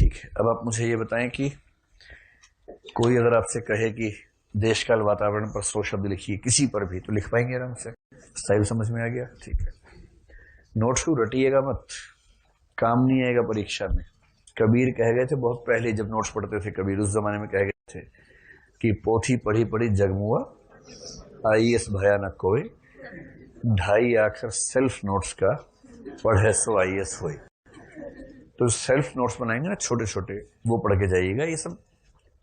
ठीक है, अब आप मुझे ये बताएं कि कोई अगर आपसे कहे कि देश काल वातावरण पर 100 शब्द लिखिए किसी पर भी, तो लिख पाएंगे आराम से? स्टाइल समझ में आ गया? ठीक है। नोट्स को रटिएगा मत, काम नहीं आएगा परीक्षा में। कबीर कह गए थे बहुत पहले, जब नोट्स पढ़ते थे कबीर, उस जमाने में कह गए थे कि पोथी पढ़ी पढ़ी जगमुआ, आईएएस भया न कोई, 2.5 अक्षर सेल्फ नोट्स का, पढ़े सो आईएएस होए। तो सेल्फ नोट्स बनाएंगे ना छोटे छोटे, वो पढ़ के जाइएगा। ये सब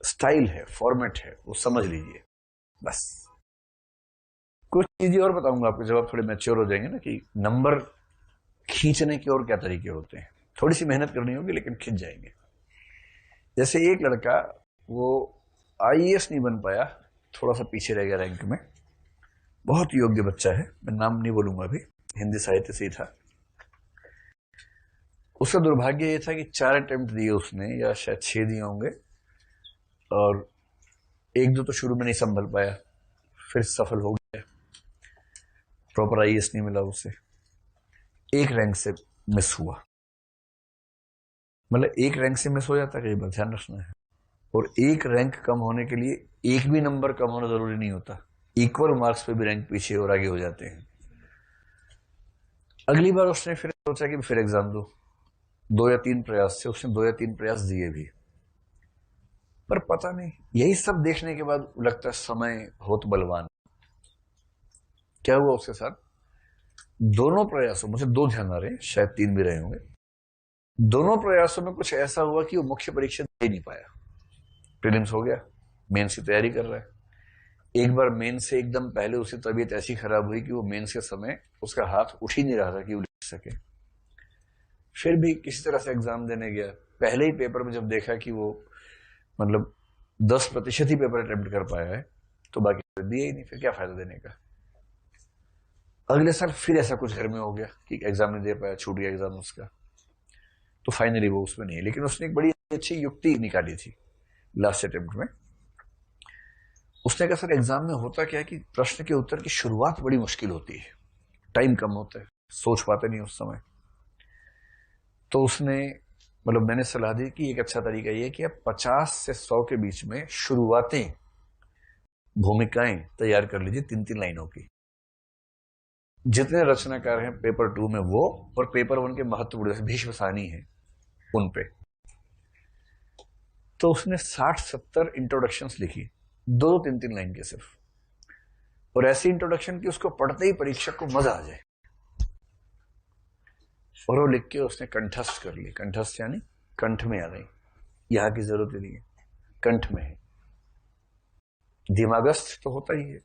स्टाइल है, फॉर्मेट है, वो समझ लीजिए बस। कुछ चीजें और बताऊंगा आपको जब आप थोड़े मैच्योर हो जाएंगे ना, कि नंबर खींचने के और क्या तरीके होते हैं। थोड़ी सी मेहनत करनी होगी लेकिन खींच जाएंगे। जैसे एक लड़का, वो आईएएस नहीं बन पाया, थोड़ा सा पीछे रह गया रैंक में, बहुत योग्य बच्चा है, मैं नाम नहीं बोलूंगा अभी, हिंदी साहित्य से ही था। उसका दुर्भाग्य ये था कि 4 अटेम्प्ट दिए उसने, या शायद 6 दिए होंगे, और 1-2 तो शुरू में नहीं संभल पाया, फिर सफल हो गया, प्रॉपर आईएएस नहीं मिला उसे, 1 रैंक से मिस हुआ। मतलब 1 रैंक से मिस हो जाता है, कई बार ध्यान रखना है। और 1 रैंक कम होने के लिए 1 भी नंबर कम होना जरूरी नहीं होता, इक्वल मार्क्स पे भी रैंक पीछे और आगे हो जाते हैं। अगली बार उसने फिर सोचा कि फिर एग्जाम दो, 2 या 3 प्रयास से उसने 2 या 3 प्रयास दिए भी, पर पता नहीं, यही सब देखने के बाद लगता है समय होत बलवान। क्या हुआ उसके साथ? दोनों प्रयासों, मुझे 2 ध्यान आ रहे हैं, शायद 3 भी रहे होंगे, दोनों प्रयासों में कुछ ऐसा हुआ कि वो मुख्य परीक्षा दे नहीं पाया। प्रीलिम्स हो गया, मेंस की तैयारी कर रहा है। एक बार मेंस से एकदम पहले उसकी तबीयत ऐसी खराब हुई कि वो मेंस के समय उसका हाथ उठ ही नहीं रहा था कि वो लिख सके। फिर भी किसी तरह से एग्जाम देने गया। पहले ही पेपर में जब देखा कि वो मतलब 10% ही पेपर अटेम्प्ट कर पाया है, तो बाकी दिए ही नहीं, फिर क्या फायदा देने का। अगले साल फिर ऐसा कुछ घर में हो गया कि एग्जाम नहीं दे पाया, छूट गया एग्जाम उसका, तो फाइनली वो उसमें नहीं है। लेकिन उसने एक बड़ी अच्छी युक्ति निकाली थी लास्ट अटेम्प्ट में। उसने कहा सर एग्जाम में होता क्या है कि प्रश्न के उत्तर की शुरुआत बड़ी मुश्किल होती है, टाइम कम होता है, सोच पाते नहीं उस समय। तो उसने मतलब मैंने सलाह दी कि एक अच्छा तरीका यह है कि आप 50 से 100 के बीच में शुरुआतें, भूमिकाएं तैयार कर लीजिए 3-3 लाइनों की। जितने रचनाकार हैं पेपर 2 में वो, और पेपर 1 के महत्वपूर्ण जैसे भीष्म सानी है उन पे। तो उसने 60-70 इंट्रोडक्शंस लिखी, 2-3 लाइन के सिर्फ, और ऐसी इंट्रोडक्शन की उसको पढ़ते ही परीक्षक को मजा आ जाए। और वो लिख के उसने कंठस्थ कर ली। कंठस्थ यानी कंठ में आ गई, यहां की जरूरत ही नहीं है, कंठ में है। दिमागस्थ तो होता ही है,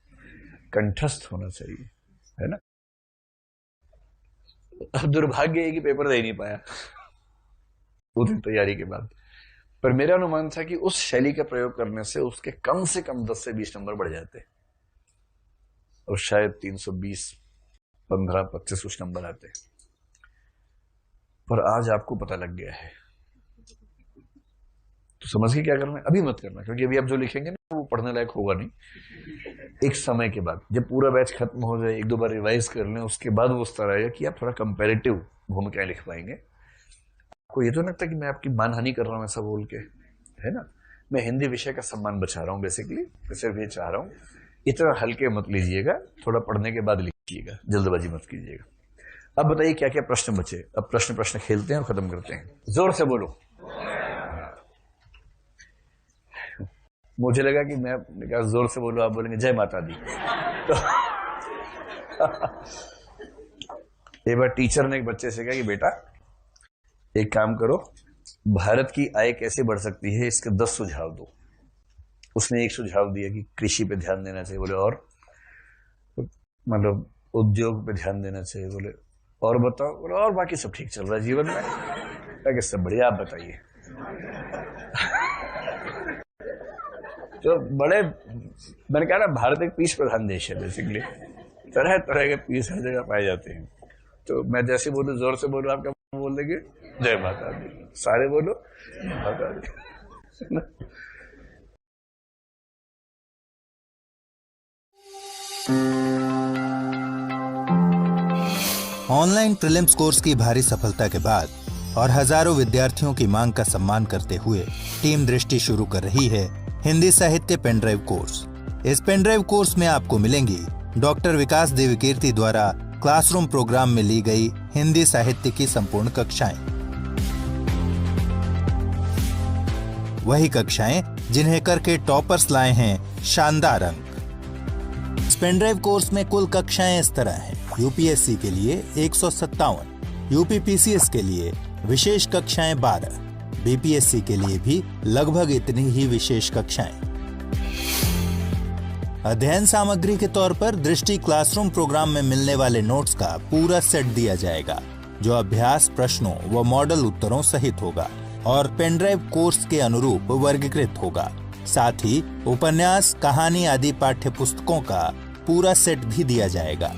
कंठस्थ होना चाहिए, है ना। अब दुर्भाग्य है कि पेपर दे नहीं पाया 2 दिन तैयारी के बाद। पर मेरा अनुमान था कि उस शैली का प्रयोग करने से उसके कम से कम 10 से 20 नंबर बढ़ जाते, और शायद 320, 15, 25 कुछ नंबर आते। पर आज आपको पता लग गया है, तो समझ के क्या करना है। अभी मत करना, क्योंकि अभी आप जो लिखेंगे ना वो पढ़ने लायक होगा नहीं। एक समय के बाद जब पूरा बैच खत्म हो जाए, 1-2 बार रिवाइज कर लें, उसके बाद वो उस तरह आएगा कि आप थोड़ा कंपेरेटिव भूमिकाएं लिख पाएंगे। आपको ये तो लगता कि मैं आपकी मानहानि कर रहा हूं ऐसा बोल के, है ना। मैं हिंदी विषय का सम्मान बचा रहा हूं बेसिकली, सिर्फ ये चाह रहा हूं। इतना हल्के मत लीजिएगा, थोड़ा पढ़ने के बाद लिखिएगा, जल्दबाजी मत कीजिएगा। अब बताइए क्या क्या प्रश्न बचे। अब प्रश्न प्रश्न खेलते हैं और खत्म करते हैं। जोर से बोलो। मुझे लगा कि मैं कहा जोर से बोलो, आप बोलेंगे जय माता दी। तो एक बार टीचर ने एक बच्चे से कहा कि बेटा एक काम करो, भारत की आय कैसे बढ़ सकती है इसके 10 सुझाव दो। उसने एक सुझाव दिया कि कृषि पे ध्यान देना चाहिए। बोले और? मतलब उद्योग पे ध्यान देना चाहिए। बोले और बताओ? बोले और बाकी सब ठीक चल रहा है जीवन में। क्या सब बढ़िया, आप बताइए। तो बड़े, मैंने कहा ना भारत एक पीस प्रधान देश है बेसिकली, तरह तरह के पीस हर जगह पाए जाते हैं। तो मैं जैसे बोलूं जोर से बोलो, आप क्या बोल देंगे? जय माता दी। सारे बोलो जय माता दी। ऑनलाइन प्रीलिम्स कोर्स की भारी सफलता के बाद और हजारों विद्यार्थियों की मांग का सम्मान करते हुए टीम दृष्टि शुरू कर रही है हिंदी साहित्य पेनड्राइव कोर्स। इस पेनड्राइव कोर्स में आपको मिलेंगी डॉक्टर विकास देवी कीर्ति द्वारा क्लासरूम प्रोग्राम में ली गई हिंदी साहित्य की संपूर्ण कक्षाएं, वही कक्षाएं जिन्हें करके टॉपर्स लाए हैं शानदार अंक। इस पेनड्राइव कोर्स में कुल कक्षाएं इस तरह हैं। यूपीएससी के लिए 157, यूपीपीसीएस के लिए विशेष कक्षाएं 12, बीपीएससी के लिए भी लगभग इतनी ही विशेष कक्षाएं। अध्ययन सामग्री के तौर पर दृष्टि क्लासरूम प्रोग्राम में मिलने वाले नोट्स का पूरा सेट दिया जाएगा, जो अभ्यास प्रश्नों व मॉडल उत्तरों सहित होगा और पेनड्राइव कोर्स के अनुरूप वर्गीकृत होगा। साथ ही उपन्यास, कहानी आदि पाठ्य पुस्तकों का पूरा सेट भी दिया जाएगा।